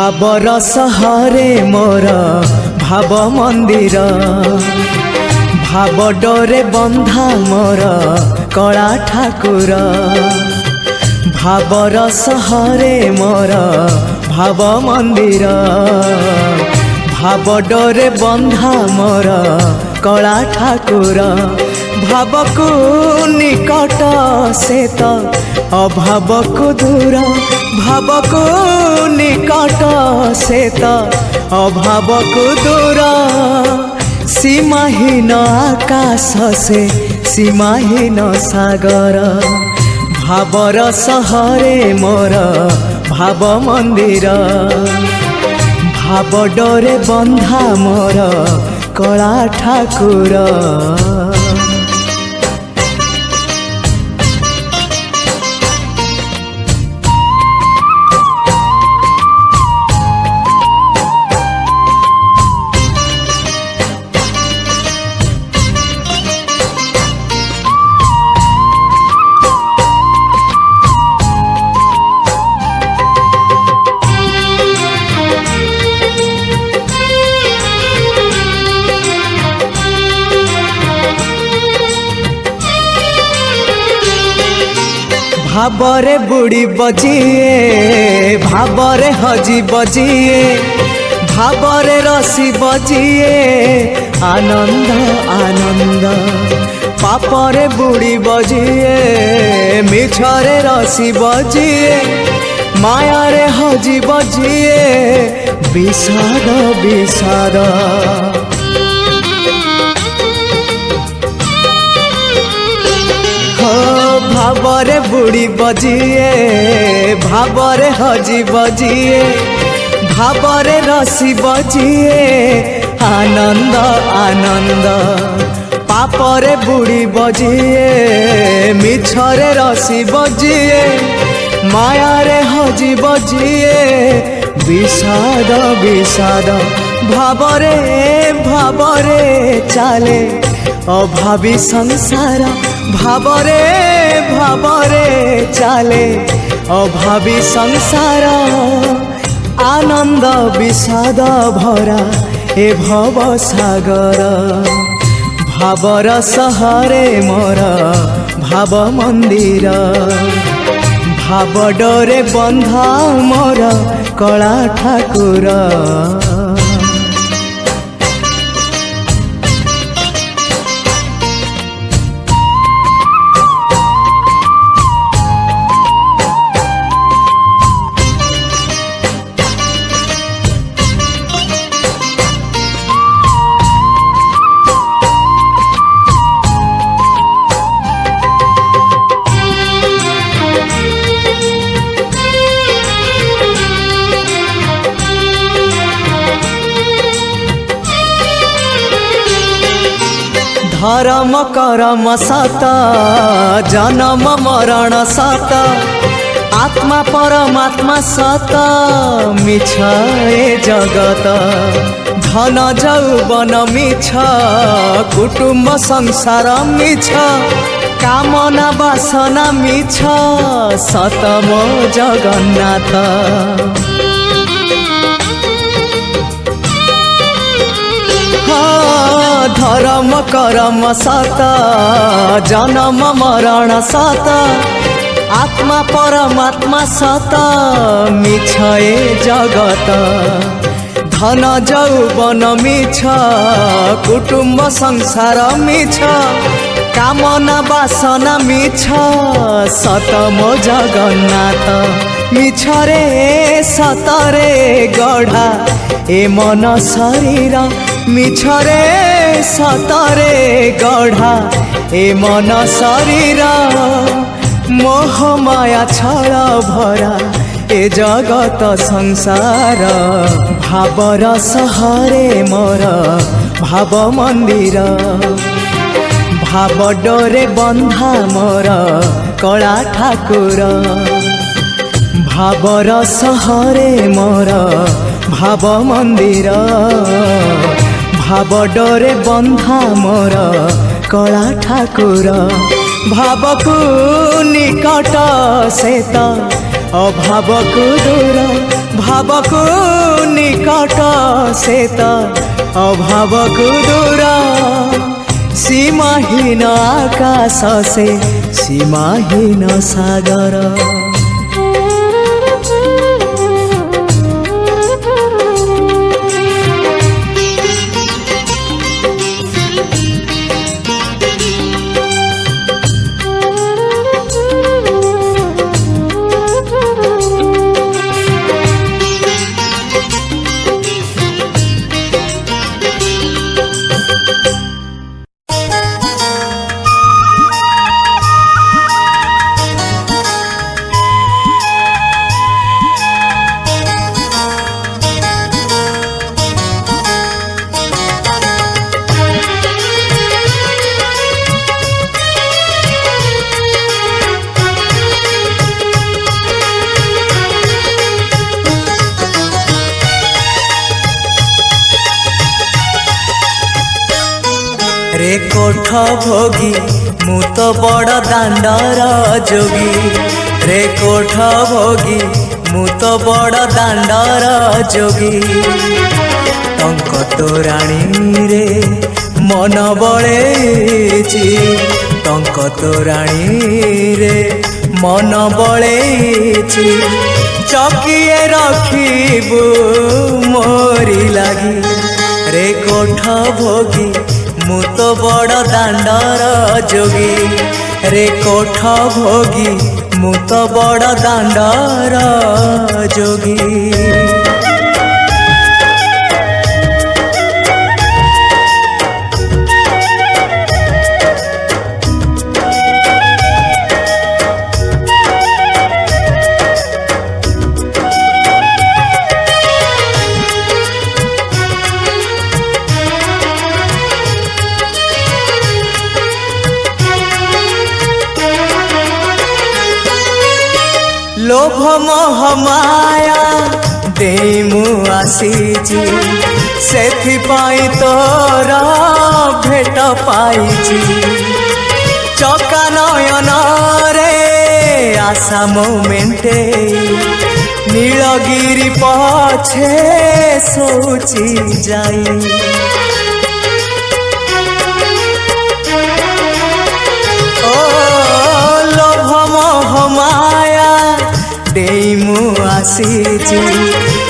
भाबर सहरे मोर भाव मंदिर भाव डोरे बंधा मोर कला ठाकुर भाबर सहरे मोर भाव मंदिर भाव डोरे बंधा मोर कला ठाकुर भाव को निकट से तो अभाव को दूर भाव को निकट से तो अभाव को दूर सीमाहीन आकाश से सीमाहीन सागर भावर सहरे मोर भाव मंदिर भाव डोरे बंधा मोर कला ठाकुर। भावरे बुड़ी बजिए भावरे हजी बजिए भावरे रसी बजिए आनंद आनंद पापरे बुड़ी बजिए मिछरे रसी बजिए मायारे हजी बजिए विषाद विषाद भावरे बुड़ी बजिए भावरे हजी बजिए भावरे रसी बजिए आनंद आनंद पापरे बुड़ी बजिए मिछरे रसी बजिए मायारे हजी बजिए विषाद विषाद भावरे भावरे चाले अभावी संसार भावरे भावरे चाले अभावी संसार आनंद विषाद भरा ए भव सागर भावर सहरे मोर भाव मंदिर भाव डोरे बंधा मोर कला ठाकुर। धर्म करम सत जन्म मरण सत आत्मा परमात्मा सत मिछ ए जगत धन जौवन मिछ कुटुम्ब संसार मिछ कामना वासना मिछ सत मो जगन्नाथ धर्म करम सत जन्म मरण सत आत्मा परमात्मा सत मिछ ए जगत धन जौवन मिछ कुटुम्ब संसार मिछ कामना वासना मिछ सत मो जगन्नाथ मिछ रे सतरे गढ़ा ए मन शरीर मिछरे सतरे गढ़ा ए मन शरीर मोह माया छल भरा ए जगत संसार भावर सहरे मोर भाव मंदिर भाव डोरे बंधा मोर कला ठाकुर भावर सहरे मोर भाव मंदिर भाव डोरे बंधा मोर कला ठाकुर भाव को निकट से तो ଅଭାବକୁ ଦୂର ଭାବକୁ ନିକଟ ସେ ତ ଅଭାବକୁ ଦୂର ସୀମାହୀନ ଆକାଶ ସେ ସୀମାହୀନ ସାଗର। रे कोठ भोगी मु तो बड़ दांडर जोगी रे कोठ भोगी मु तो बड़ दांडर जोगी टंक तोराणी रे मन बळेची टंक तोराणी रे मन बळेची चकिए रखिबू मोरी लागी रे कोठ भोगी मु तो बड़ दांडर जोगी रे कोठ भोगी मु तो बड़ दांडर जोगी। लोभ मोह माया दे मु आसीची सेथिपाई तोर भेट पाइची चका नयन रे आशा मोमेंटे नीलगिरी पछे सोची जाई ओ लोभ मोह माया मु आसीची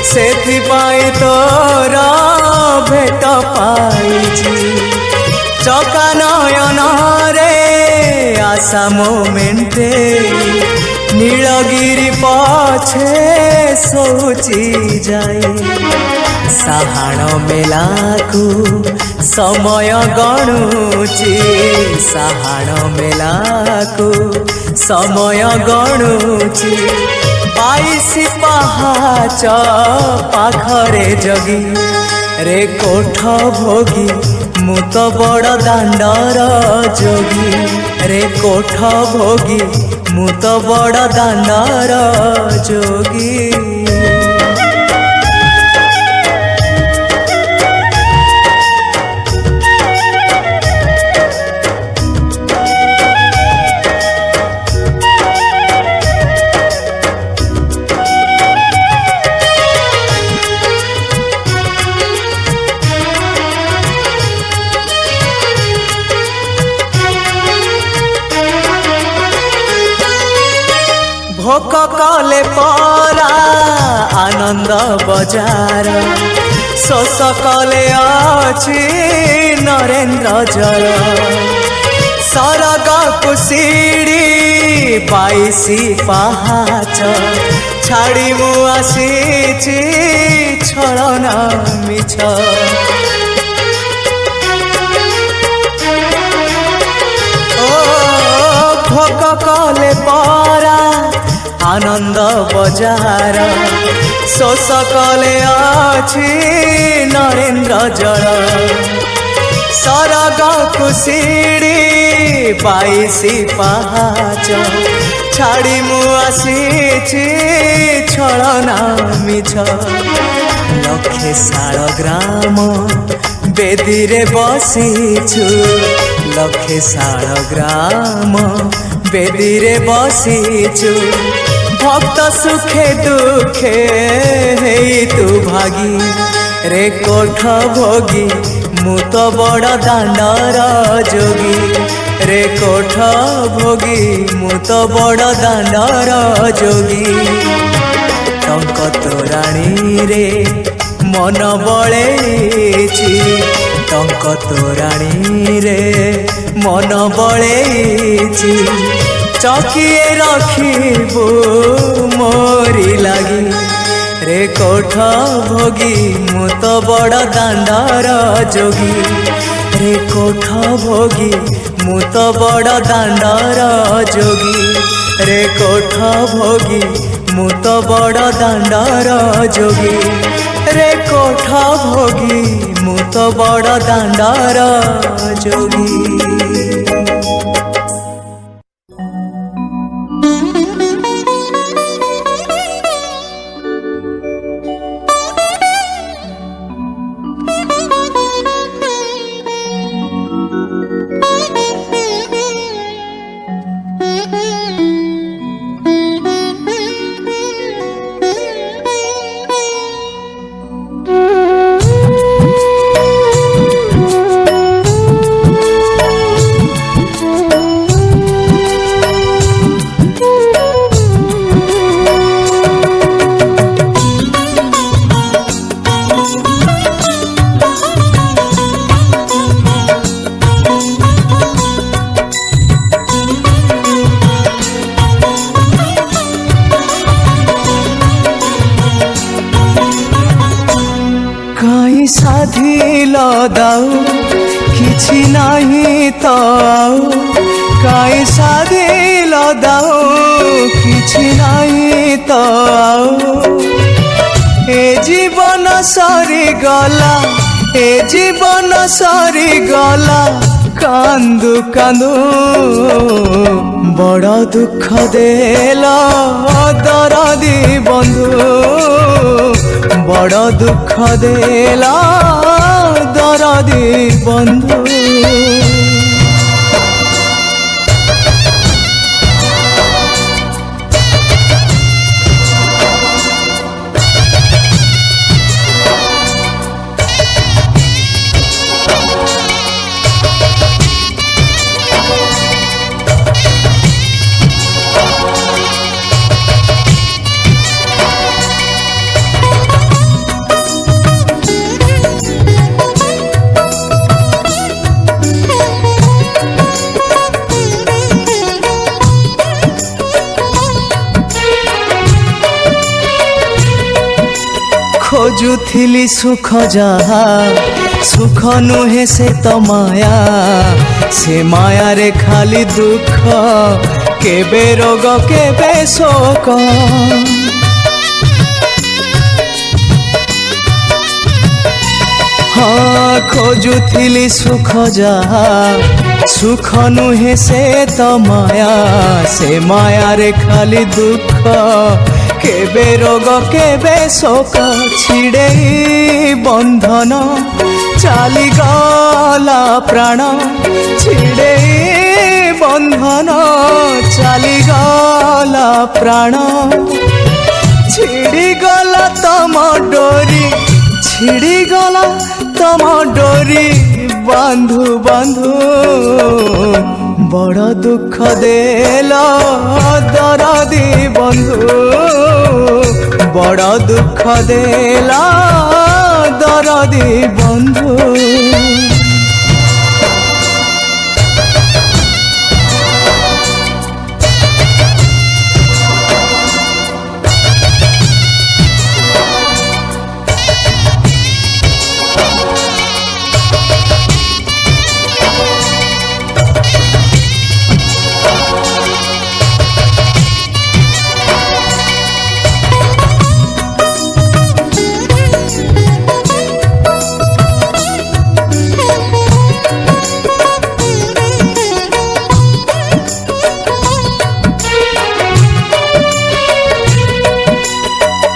सेथिपाई तोर भेट पाइची चका नयन रे आशा मोमेंटे नीलगिरी पछे सोची जाए साहाण मेलाकू समय गणुची साहाण मेलाकू समय गणुची 22 पहाच पाखरे जगी रे कोठ भोगी मु तो बड़ दांडर जोगी रे कोठ भोगी मु तो बड़ दांडर जोगी। भोक कले परा आनंद बजार शोष कले अछि नरेंद्र जर सरग कुसीड़ी 22 पहाच छाड़ी मु आसीची छलना मिछ ओ भोक कले परा आनंद बजार शोष कले अछि नरेंद्र जल सरग कुसीड़ी 22 पहाच छाड़ी मु आसीची छलना मिछ लक्षे शाल ग्राम बेदी रे बसीछु लक्षे शाल ग्राम बेदी रे बसीछु भक्त सुखे दुखे हेई तू भागी रे कोठ भोगी मु तो बड़ दांडर जोगी रे कोठ भोगी मु तो बड़ दांडर जोगी टंक तोराणी रे मन बळेची टंक तोराणी रे मन बळेची चकिए रखिबू मोरी लगी रे कोठ भोगी मु तो बड़ दांडर जोगी रे कोठ भोगी मु तो बड़ दांडर जोगी रे कोठ भोगी मु तो बड़ दांडर जोगी रे कोठ भोगी मु तो बड़ दांडर जोगी। साधिल दाऊ किछि नाही तो काई साधिल दाऊ किछि नाही तो ए जीवन सरी गला ए जीवन सरी गला कांदू कांदू बड़ दुख देला दरदी बंधु बड़ दुख देला दरदी बंधु। खोजुथिली सुख जहा सुख नुहे से तो माया से माया रे खाली दुख केबे रोग केबे शोक हाँ खोजुथिली सुख जहा सुख नुहे से तो माया से माया रे खाली दुख केबे रोग केबे शोक छिड़े बंधन चाली गला प्राण छिड़े बंधन चाली गला प्राण छिड़ी गला तम डोरी छिड़ी गला तम डोरी बांधु बांधु बड़ दुख देला दरदी बंधु बड़ दुख देला दरदी बंधु।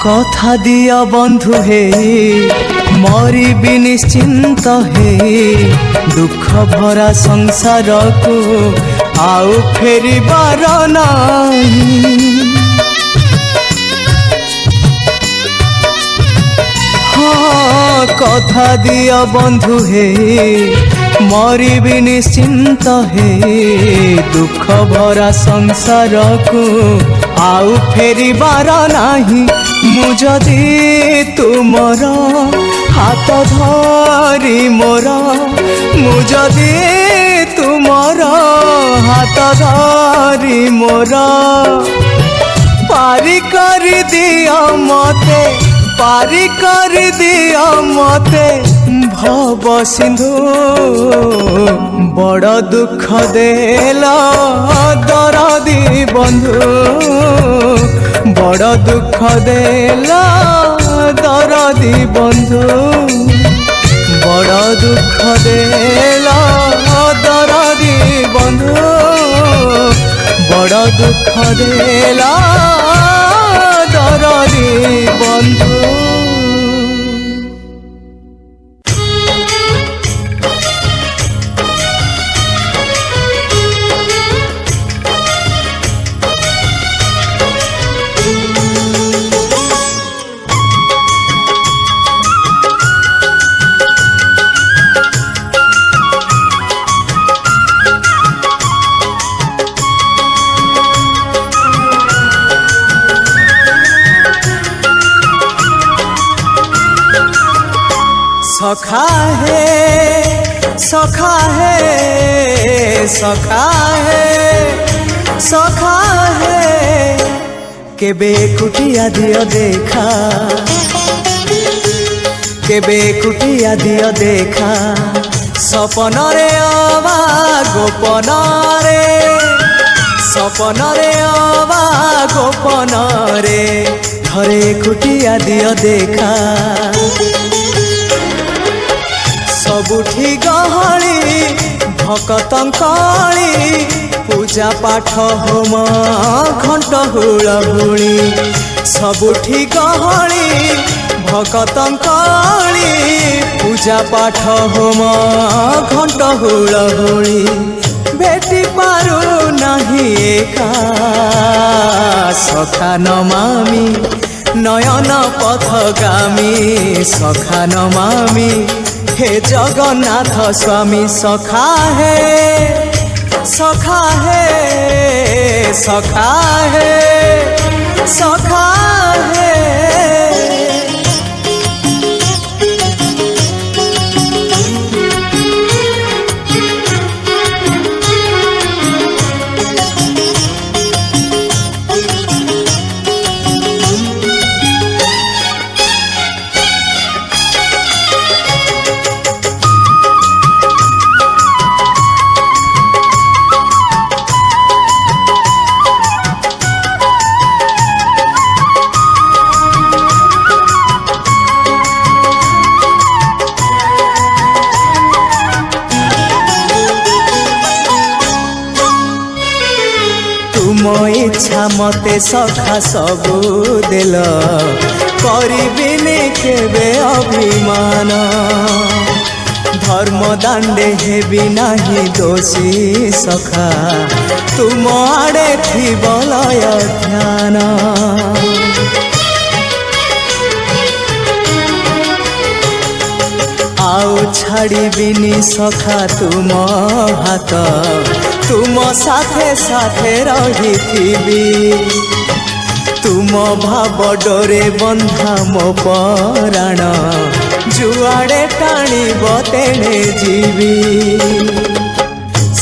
कथा दिया बंधु हे मरी भी निश्चिंत हे दुख भरा संसार को आउ फेरिबार नाही কথা দিଅ বন্ধু হে মরিবি নিশ্চিন্ত হে দুঃখ ভরা সংসারକୁ ଆଉ ଫେରିବାର ନାହିଁ ମୁଁ ଯଦି ତୁମର ହାତ ଧରି ମୋର ମୁଁ ଯଦି ତୁମର ହାତ ଧରି ମୋର ପାରି କରିଦିଅ ମତେ ପାରି କରିଦିଅ ମତେ ভব সিন্ধু বড় দুঃখ দেল দরদি বন্ধু বড় দুঃখ দেল দরদি বন্ধু বড় দুঃখ দেল দরদি বন্ধু বড় দুঃখ দেল দরদি বন্ধু। सखा है सखा है सखा है सखा है केबे कुटिया दियो देखा केबे कुटिया दियो देखा सपन रे अबा गोपन रे सपन रे अबा गोपन रे थरे कुटिया दियो देखा सबुठी गहली भकतंकली पूजा पाठ होम घंट हुलहुली सबुठी गहली भकतंकली पूजा पाठ होम घंट हुलहुली भेटी पारु नहीं एका सखा नमामि नयन पथगामी सखा नमामि हे जगन्नाथ स्वामी सखा है सखा है सखा है सखा है। तुम इच्छा मते सखा सबू देल करिबिनी केबे अभिमान धर्म दांडे हेबी नाही दोषी सखा तुम आड़े थी बलय ध्यान आउ छाड़िबिनी सखा तुम हाथ तुम साथे साथे रही तुम भाव डोरे बंधा मो पराण जुआड़े टाणीब तेणे जीवी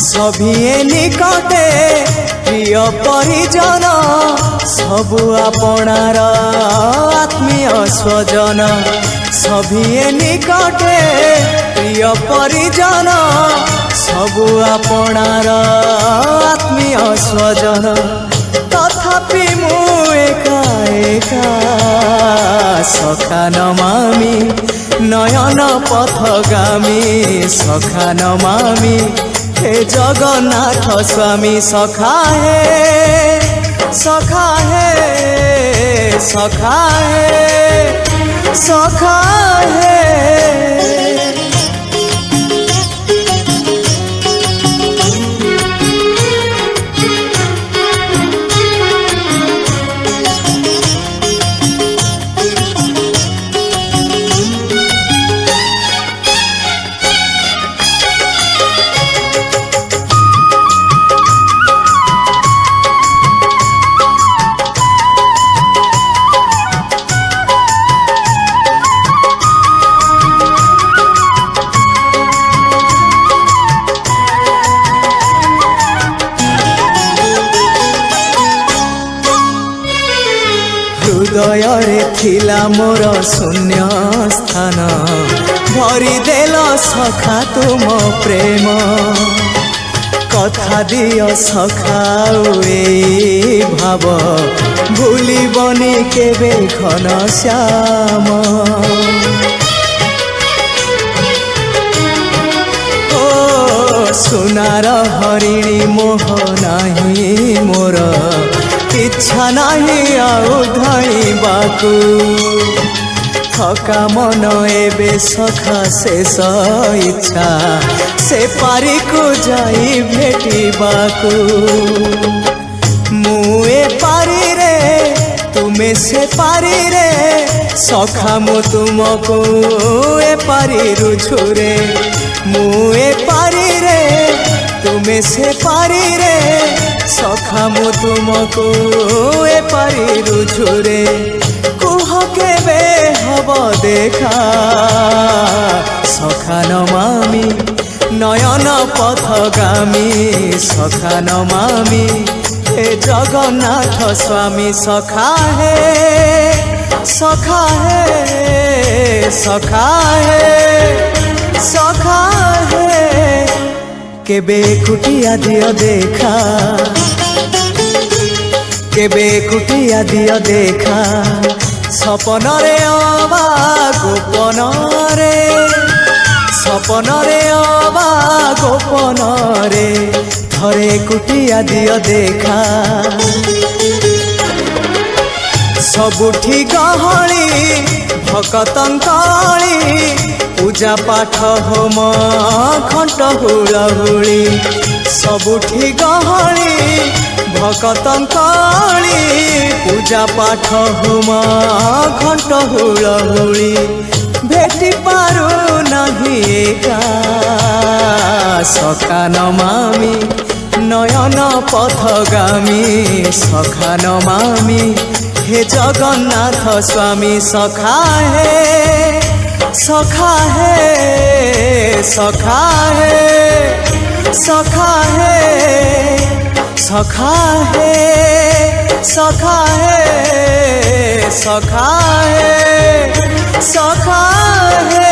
सभिए निकटे प्रिय परिजन सबु आपणार आत्मीय स्वजन सभिए निकटे प्रिय परिजन सबु आपणार आत्मीय स्वजन तथापि मु एका एका सखा नमामि नयन पथगामी सखा नमामि हे जगन्नाथ स्वामी सखा है सखा है सखा है सखा है। ଥିଲା ମୋର ଶୂନ୍ୟ ସ୍ଥାନ ଭରିଦେଲ ସଖା ତୁମ ପ୍ରେମ କଥା ଦିଅ ସଖା ଏଇ ଭାବ ଭୁଲିବନି କେବେ ଘନଶ୍ୟାମ ଓ ସୁନାର ହରିଣୀ ମୋହ ନାହିଁ ମୋର ଇଚ୍ଛା ନାହିଁ ଆଉ ଧଇବାକୁ ଥକା ମନ ଏବେ ସଖା ଶେଷ ଇଚ୍ଛା ସେ ପାରିକୁ ଯାଇ ଭେଟିବାକୁ ମୁଁ ଏ ପାରିରେ ତୁମେ ସେ ପାରିରେ ସଖା ମୁଁ ତୁମକୁ ଏ ପାରିରୁ ଝୁରେ ମୁଁ ଏ ପାରିରେ ତୁମେ ସେ ପାରିରେ ସଖା ମୁଁ ତୁମକୁ ଏ ପାରିରୁ ଝୁରେ କୁହ କେବେ ହବ ଦେଖା ସଖା ନମାମି নয়ন পথগামী সখা নমামি হে জগন্নাথ স্বামী সখা হে সখা হে সখা হে সখা হে কেবে কুটিয়া দিও দেখা কেবে কুটিয়া দিও দেখা স্বপনরে অবা গোপনরে স্বপনরে অবা গোপনরে থরে কুটিয়া দিও দেখা ସବୁଠି ଗହଳି ଭକତଙ୍କଳି ପୂଜା ପାଠ ହୋମ ଘଣ୍ଟ ହୁଳହୁଳି ସବୁଠି ଗହଳି ଭକତଙ୍କଳି ପୂଜା ପାଠ ହୋମ ଘଣ୍ଟ ହୁଳହୁଳି ভেটি পারু নাহি একা সখা নমামি নয়ন পথগামী সখা নমামি হে জগন্নাথ স্বামী সখা হে সখা হে সখা হে সখা হে সখা হে সখা হে সখা হে সখা হে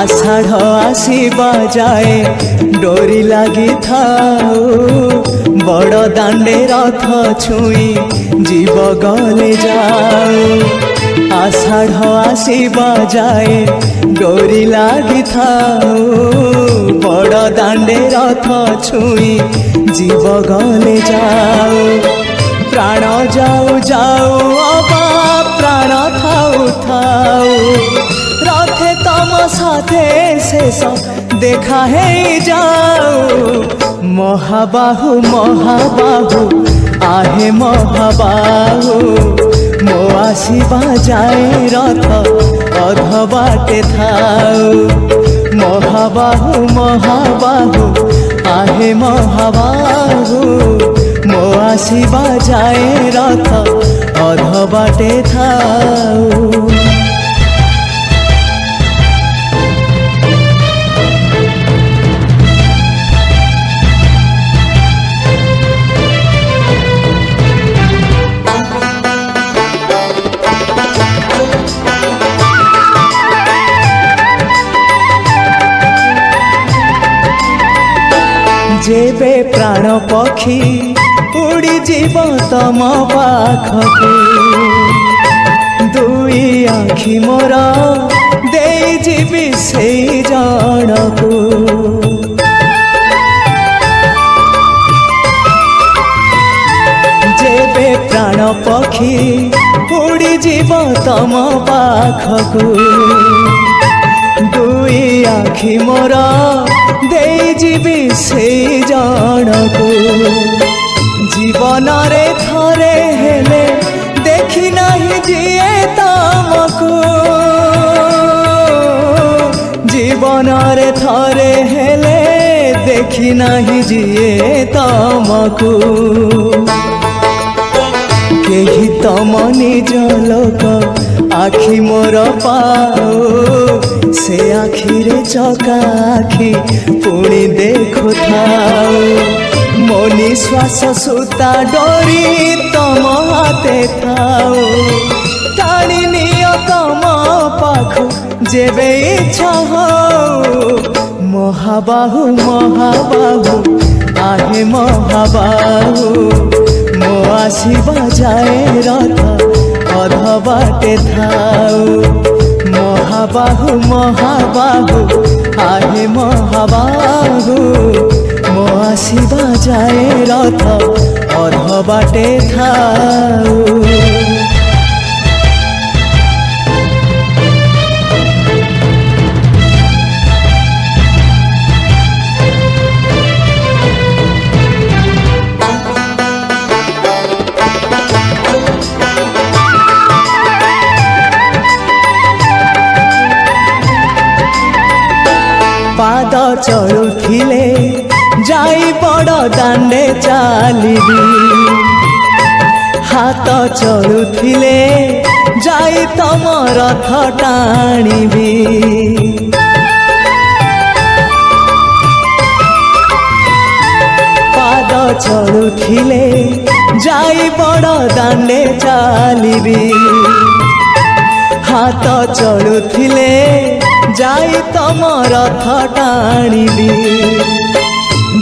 আষাঢ় আসিবা যায় ডোরি লাগি থাও বড় দাণ্ডে রথ ছুঁই জীব গলে যাও আষাঢ় আসিবা যায় ডোরি লাগি থাও বড় দাণ্ডে রথ ছুঁই জীব গলে যাও প্রাণ যাও যাও অবা প্রাণ থাও থাও রথে তম সাথে শেষ দেখা হয়ে যাও মহাবাহু মহাবাহু আহে মহাবাহু মো আসিবা যায় রথ অধ বাটে থাও মহাবাহু মহাবাহু আহে মহাবাহু মো আসিবা যায় রথ অধ বাটে থাও যেবে প্রাণ পক্ষী উড়ি যাব তম পাখকু দুই আখি মোর দেই যাবি সেই জনকু যেবে প্রাণ পক্ষী উড়ি যাব তম পাখকু দুই আখি মোর देई जीवी से जनकू जीवन रे थरे हेले देखी नहीं जिए तमको जीवन रे थरे हेले देखी नहीं जिए तमको केही तम निज लोक आखि मोर पाओ से आखिरे चका आखि पुणी देखु थाओ मो निश्वास सुता डोरी तम हाथे थाओ टाणी नियो तम पाखु जेबे इच्छा हो महाबाहु महाबाहु आहे महाबाहु मो आसिबा जाए रथ अध बाटे थाओ महाबाहु महाबाहु आहे महाबाहु मो आसिबा जाए रथ अध बाटे थाओ पाद चलुथिले जाई बड़ दांडे चालिबी हाथ चलुथिले जाई तम रथ टाणिबी पाद चलुथिले जाई बड़ दांडे चालिबी हाथ चलुथिले जाई तम रथ टाणिबी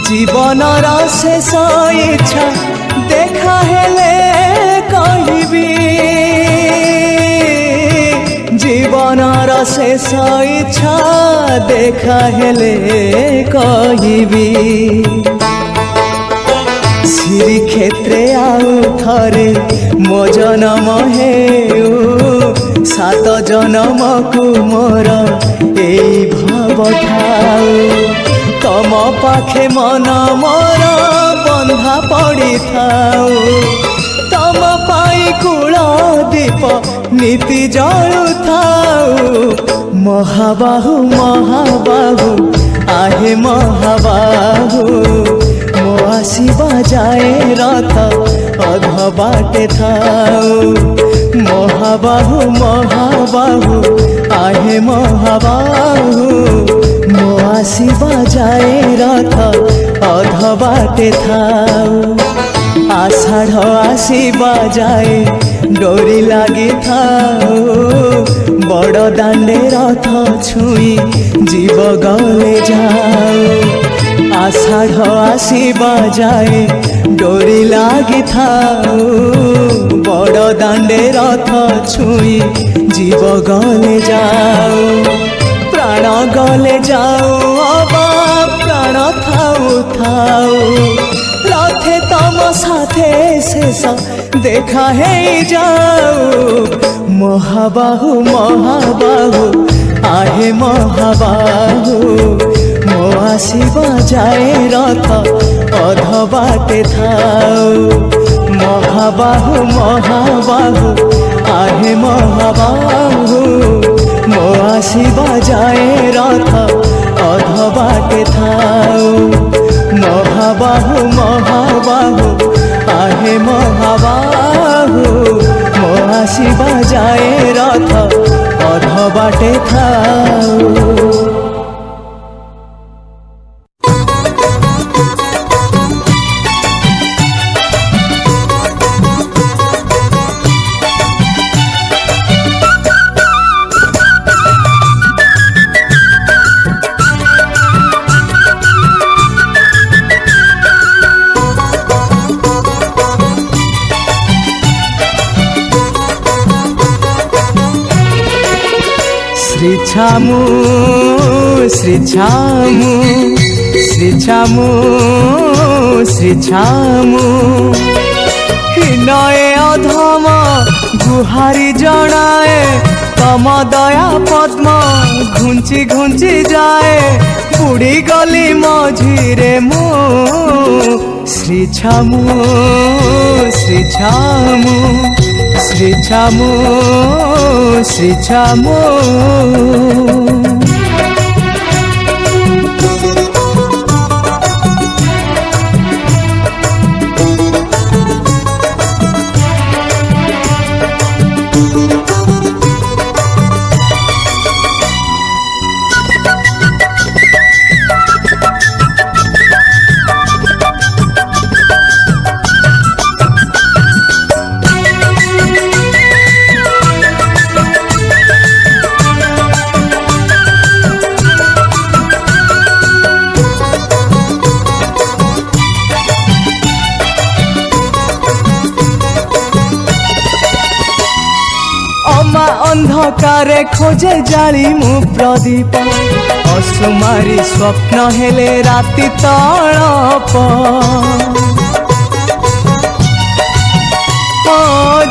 जीवनर शेष इच्छा देखा हेले कहिबी जीवनर शेष इच्छा देखा हेले कहिबी श्रीक्षेत्रे आउ थरे मो जनम हेउ सात जनम को मोर एई भाव ठाऊ तम पाखे मन मोर बंधा पड़ी थाऊ तम पाई कूल दीप नीति जलु थाऊ महाबाहु महाबाहु आहे महाबाहु मो आसिबा जाए रथ अध बाटे थाऊ महाबाहु महाबाहु आहे महाबाहु मो आसिबा जाए रथ अध बाटे थाऊ आषाढ़ आसिबा जाए डोरी लागी थाऊ बड़ दांडे रथ छुई जीव गले जाऊ आषाढ़ आसिबा जाए डोरी लागी थाऊ बड़ दांडे रथ छुई जीव गले जाऊ प्राण गले जाऊ अबा प्राण थाऊ थाऊ रथे तम साथे शेष देखा है जाऊ महाबाहु महाबाहु आहे महाबाहु मो आसिबा जाए रथ अध बाटे थाऊ महाबाहु महाबाहु आहे महाबाहु मो आसिबा जाए रथ अध बाटे थाऊ महाबाहु महाबाहु आहे महाबाहु मो आसिबा जाए रथ अध बाटे थाऊ श्री छामु श्री छामु श्री छामु श्री छामु हिनए अधम गुहारी जणाए तम दया पद्म घुंची घुंची जाए बुड़ी गली मझिरे मु श्री छामु श्री छामु श्री छामु श्री छामु। अंधकारे खोजे जाली मु प्रदीप असुमारी स्वप्न हेले राति तड़प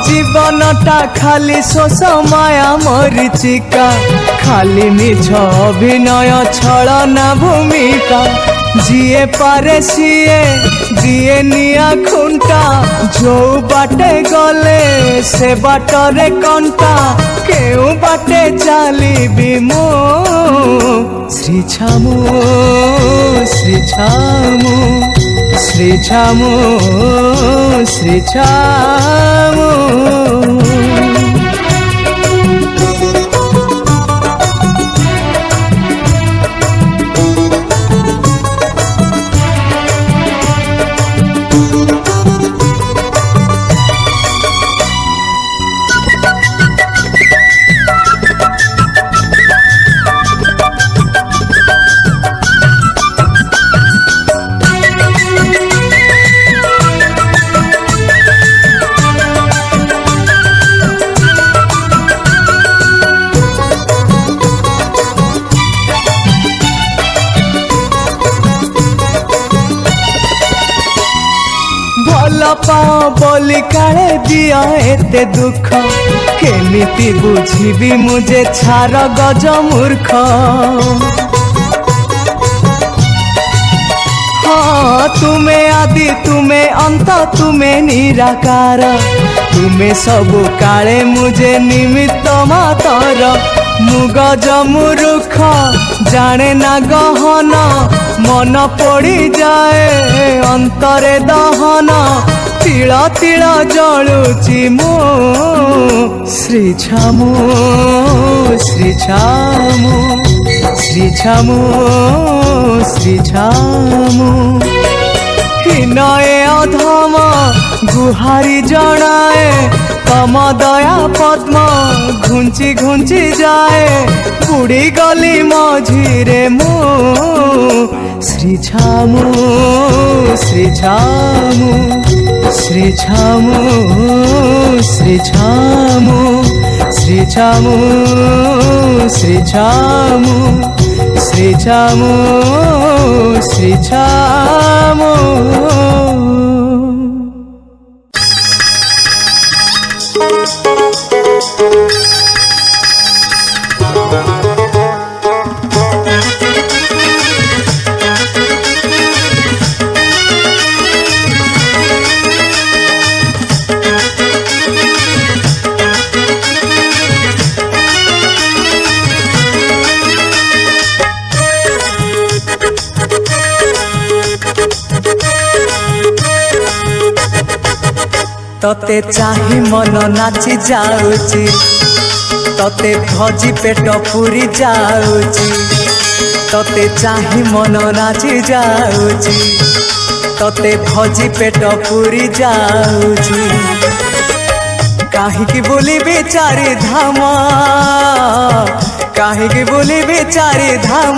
जीवनटा खाली शोष माया मरीचिका खाली मिछ अभिनय छलना भूमिका जिए पारे सीए दिए निया खुंटा जो बाटे गले से बाटरे कंटा केउ बाटे चली मु श्री छामु श्री छामु श्री छामु श्री छामु। पाओ बोली काले दिया एते दुख केमिति बुझीबी मुझे छार गज मूर्ख। हाँ तुमे आदि तुमे अंत तुमे निराकार तुमे सबु काले मुझे निमित्त मातर मुगज मूर्ख जाने ना गहन मन पड़ी जाए अंतरे दहन तिल तिल जलुची मो श्री छामु श्री छामु श्री छामु श्री छामु। हिनए अधम गुहारी जनाए तम दया पद्म घुंची घुंची जाए बुड़ी गली मझिरे मु श्री छामु श्री छामु श्री छामु श्री छामु श्री छामु श्री छामु श्री छामु श्री छामु। तते चाही मन नाची जाऊची तते भजी पेट पूरी जाऊची तते चाही मन नाची जाऊची तते भजी पेट पूरी जाऊची काहीकि बोली बेचारी धाम काहीकि बोली बेचारी धाम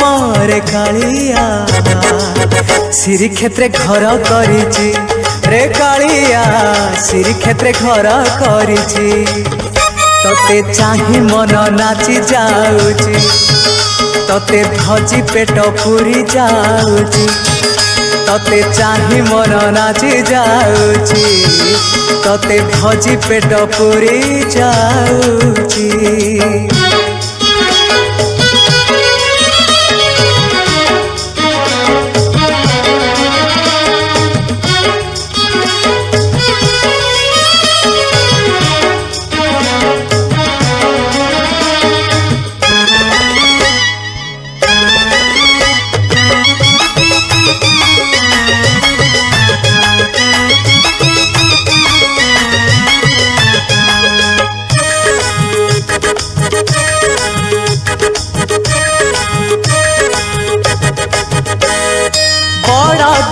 रे कालिया श्री क्षेत्रे घर करिची रे कालिया श्री क्षेत्रे घर करिची तते चाही मन नाची जाऊची तते भजी पेट पूरी जाऊची तते चाही मन नाची जाऊची तते भजी पेट पूरी जाऊची।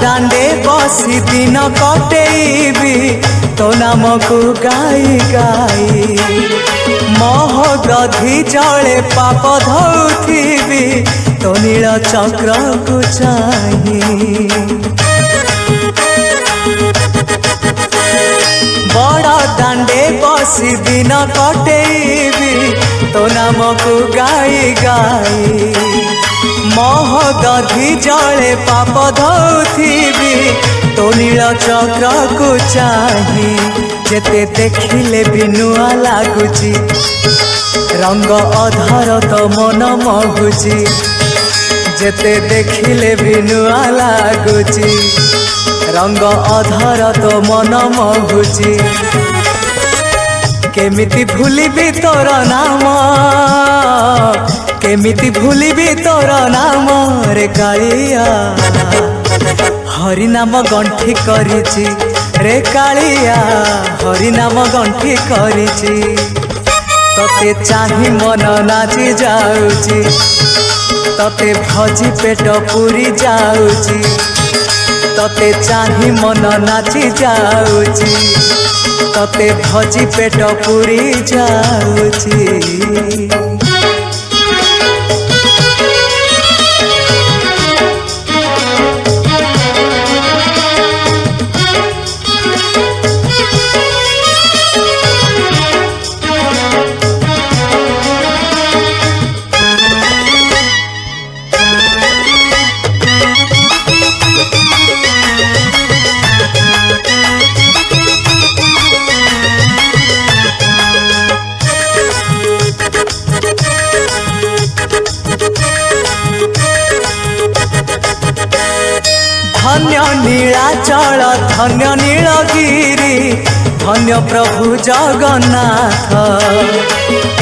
दांडे बसी दिन कटेबी तो नाम को गाई गाई महदधि जले पाप धौथिबी तो नील चक्र को चाही। बड़ दांडे बसी दिन कटेबी तो नाम को गाई गाई महदधि जले पाप धौथिबी तो नील चक्र को चाही। जेते देखिले भी नुआ लागुची रंग अधर तो मन महुची जेते देखिले भी नुआ लागुची रंग अधर तो मन महुची। केमिति भूलिबी तोर नाम केमिति भूलिबी तोर नाम रे कालिया हरि नाम गंठी करिछि रे कालिया हरि नाम गंठी करिछि। तते चाही मन नाची जाऊची तते भजी पेट पूरी जाऊची तते चाही मन नाची जाऊची तते भजी पेट पूरी जाऊची। धन्य नीलाचल धन्य नीलगिरी धन्य प्रभु जगन्नाथ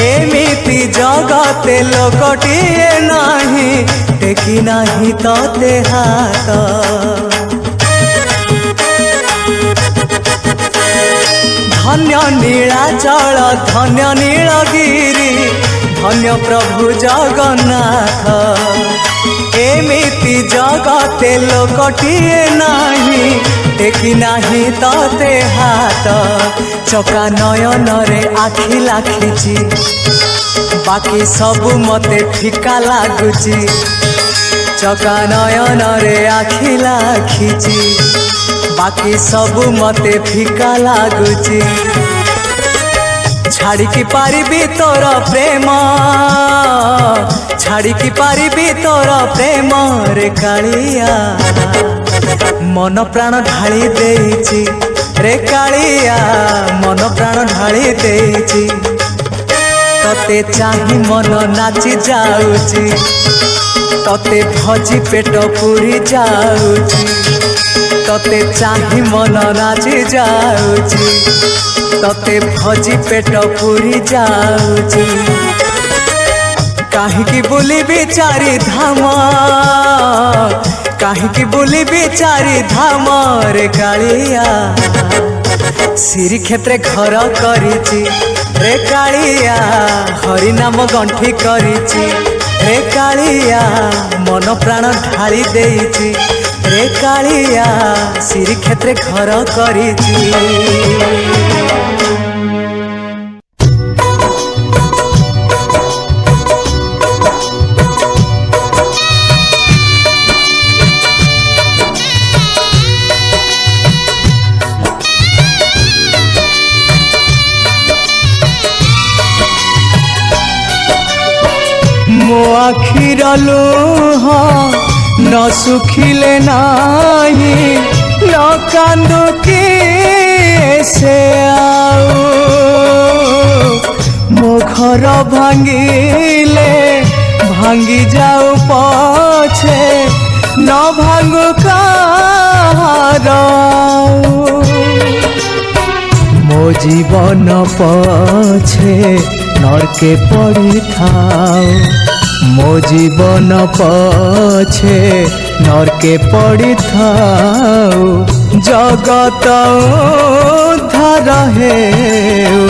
एमिति जगते लोकटिए नाही टेकी नाही तते हाथ। धन्य नीलाचल धन्य नीलगिरी धन्य प्रभु जगन्नाथ एमिति जगते लोकटिए नाही टेकी नाही तते हाथ। चका नयन रे आखि लाखिची बाकी सबु मते फिका लागुची चका नयन रे आखि लाखिची बाकी सबु मते फिका लागुची। छाड़ी की पारिबी तोर प्रेम छाड़ी की पारिबी तोर प्रेम रे कालिया मन प्राण ढाली देइछि रे कालिया मन प्राण ढाली देइछि। तते चाही मन नाची जाऊची तते भजी पेट पूरी जाऊची तते चाही मन नाची जाऊची तते भजी पेट पूरी जाऊची। काहिकी बुलिबी चारि धाम काहिकी बुलिबी चारि धाम रे कालिया श्री क्षेत्रे घर करिछि रे कालिया हरि नाम गंठी करिछि रे कालिया मन प्राण ढाली देइछि रे कालिया श्री क्षेत्रे घर करिछि। मो आखिर लुह न सुखिले नाही न कांदो किए से आऊ मो घर भांगिले भांगी जाऊ पछे न भांगो काहार मो जीवन पछे नरके पड़ी थाओ मो जीवन पछे नरके पड़ी थाओ जगत उद्धार हेउ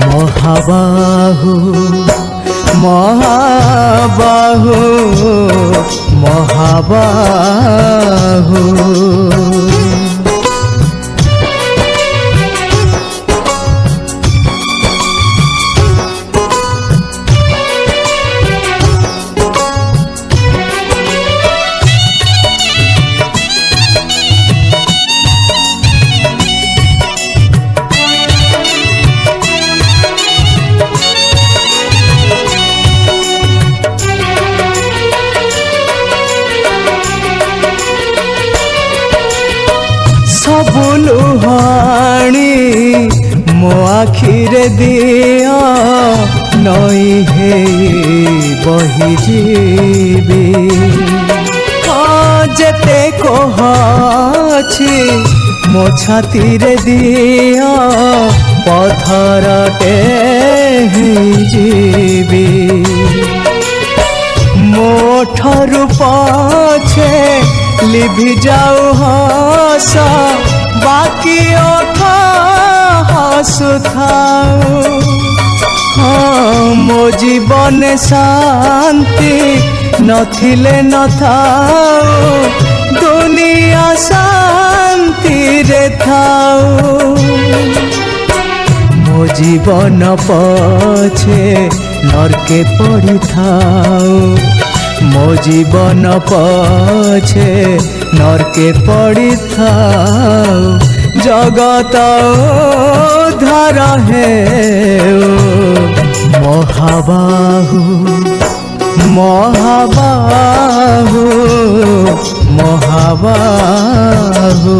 महाबाहु महाबाहु महाबाहु सब लुहाणी मो आखिरे दिया नई हे बही जीवी जेते कहछि मो छाती रे दिया पथरटे हे जीवी मो ठरु पछे लिभि जाऊ हस बाकी ओठ हसुथाऊ मो जीवन शांति नथिले नथाऊ दुनिया शांति रे थाऊ मो जीवन पछे नरके पड़ी थाऊ मो जीवन पछे नरके पड़ी थाऊ जगत उद्धार हेउ महाबाहु महाबाहु महाबाहु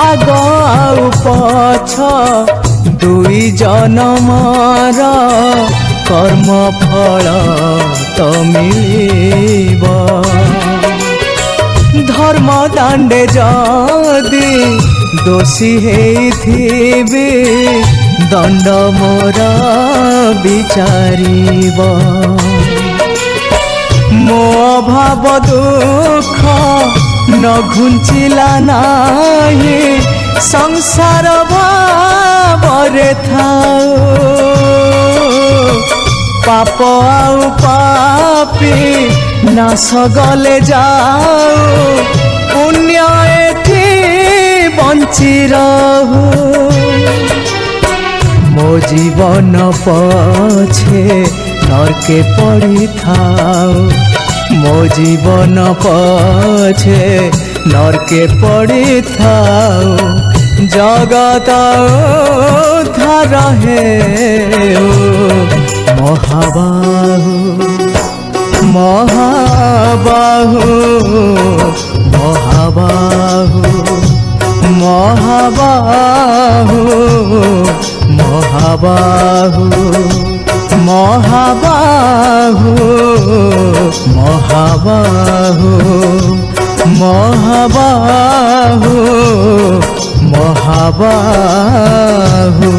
आग आउ पछ दुई जनमर कर्म फल तो मिलिब धर्म दांडे जदि दोषी हेथिबे दंड मोर विचारिब मो अभाव दुख न घुंचिला नाही संसार भावरे थाओ पाप आउ पापी नाश गले जाओ पुण्य एथि बंची रहू मो जीवन पछे नरके पड़ी थाओ मो जीवन पछे नरके पड़ी थाओ जगत उद्धार हेउ महाबाहु महाबाहु महाबाहु महाबाहु महाबाहु महाबाहु महाबाहु महाबाहु महाबाहु।